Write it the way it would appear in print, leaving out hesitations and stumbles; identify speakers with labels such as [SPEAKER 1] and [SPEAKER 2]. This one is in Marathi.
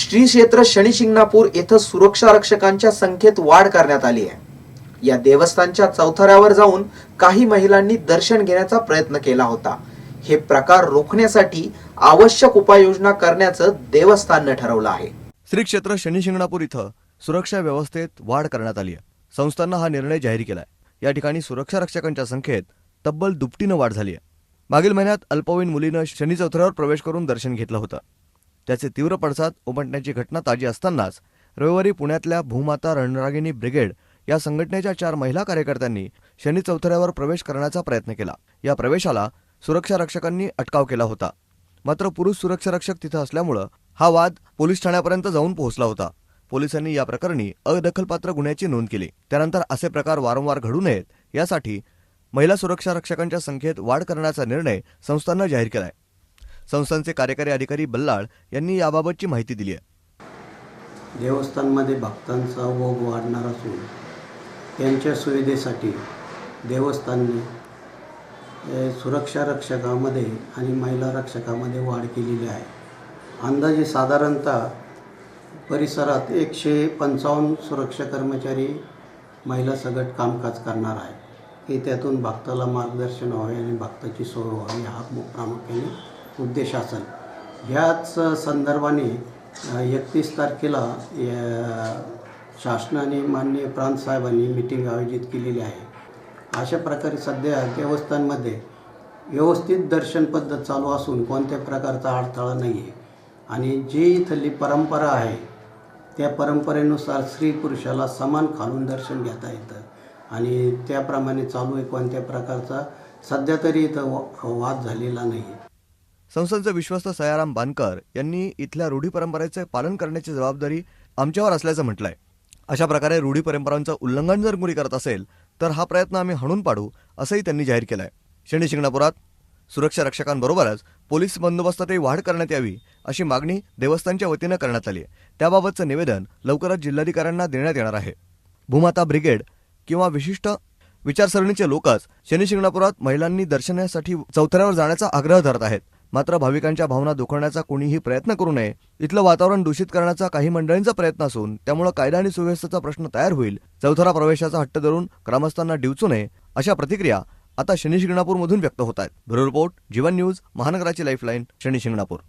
[SPEAKER 1] श्री क्षेत्र शनी शिंगणापूर येथे सुरक्षा रक्षकांच्या संख्येत वाढ करण्यात आली आहे। या देवस्थानच्या चौथऱ्यावर जाऊन काही महिलांनी दर्शन घेण्याचा प्रयत्न केला होता। हे प्रकार रोखण्यासाठी आवश्यक उपाययोजना करण्याचं देवस्थानने ठरवलं आहे।
[SPEAKER 2] श्री क्षेत्र शनी शिंगणापूर इथं सुरक्षा व्यवस्थेत वाढ करण्यात आली आहे। संस्थांनं हा निर्णय जाहीर केलाय। या ठिकाणी सुरक्षा रक्षकांच्या संख्येत तब्बल दुपटीनं वाढ झाली आहे। मागील महिन्यात अल्पवयीन मुलीनं शनी चौथऱ्यावर प्रवेश करून दर्शन घेतलं होतं। त्याचे तीव्र पडसाद उमटण्याची घटना ताजी असतानाच रविवारी पुण्यातल्या भूमाता रणरागिणी ब्रिगेड या संघटनेच्या 4 महिला कार्यकर्त्यांनी शनी चौथऱ्यावर प्रवेश करण्याचा प्रयत्न केला। या प्रवेशाला सुरक्षा रक्षकांनी अटकाव केला होता। मात्र पुरुष सुरक्षा रक्षक तिथं असल्यामुळे हा वाद पोलीस ठाण्यापर्यंत जाऊन पोहोचला होता। पोलिसांनी या प्रकरणी अदखलपात्र गुन्ह्याची नोंद केली। त्यानंतर असे प्रकार वारंवार घडू नयेत यासाठी महिला सुरक्षा रक्षकांच्या संख्येत वाढ करण्याचा निर्णय संस्थांनं जाहीर केलाय। संस्थांचे कार्यकारी अधिकारी बल्लाळ यांनी याबाबतची माहिती दिली आहे।
[SPEAKER 3] देवस्थानमध्ये भक्तांचा ओघ वाढणार असून त्यांच्या सुविधेसाठी देवस्थानने सुरक्षा रक्षकामध्ये आणि महिला रक्षकामध्ये वाढ केलेली आहे। अंदाजे साधारणतः परिसरात 155 सुरक्षा कर्मचारी महिला सगट कामकाज करणार आहे की त्यातून भक्ताला मार्गदर्शन व्हावे आणि भक्ताची सोय व्हावी हा प्रामुख्याने उद्देश असेल। ह्याच संदर्भाने 31 तारखेला शासनाने माननीय प्रांत साहेबांनी मीटिंग आयोजित केलेली आहे। अशा प्रकारे सध्या देवस्थानमध्ये व्यवस्थित दर्शन पद्धत चालू असून कोणत्या प्रकारचा अडथळा नाही आहे आणि जी इथली परंपरा आहे त्या परंपरेनुसार स्त्री पुरुषाला समान खालून दर्शन घेता येतं आणि त्याप्रमाणे चालू आहे। कोणत्या प्रकारचा सध्या तरी इथं वाद झालेला नाही आहे।
[SPEAKER 2] संस्थांचे विश्वस्त सयाराम बानकर यांनी इथल्या रूढी परंपरेचे पालन करण्याची जबाबदारी आमच्यावर असल्याचं म्हटलंय। अशा प्रकारे रूढी परंपरांचं उल्लंघन जर कोणी करत असेल तर हा प्रयत्न आम्ही हाणून पाडू असंही त्यांनी जाहीर केलंय। शनी शिंगणापुरात सुरक्षा रक्षकांबरोबरच पोलीस बंदोबस्तातही वाढ करण्यात यावी अशी मागणी देवस्थानच्या वतीनं करण्यात आली आहे। त्याबाबतचं निवेदन लवकरच जिल्हाधिकाऱ्यांना देण्यात येणार आहे। भूमाता ब्रिगेड किंवा विशिष्ट विचारसरणीचे लोकच शनी शिंगणापुरात महिलांनी दर्शनासाठी चौथऱ्यावर जाण्याचा आग्रह धरत आहेत। मात्र भाविकांच्या भावना दुखवण्याचा कोणीही प्रयत्न करू नये। इथलं वातावरण दूषित करण्याचा काही मंडळींचा प्रयत्न असून त्यामुळे कायदा आणि सुव्यवस्थेचा प्रश्न तयार होईल। चौथरा प्रवेशाचा हट्ट धरून ग्रामस्थांना डिवचू नये अशा प्रतिक्रिया आता शनी शिंगणापूरमधून व्यक्त होत आहेत। ब्युरो रिपोर्ट, जीवन न्यूज, महानगराची लाईफलाईन, शनी शिंगणापूर।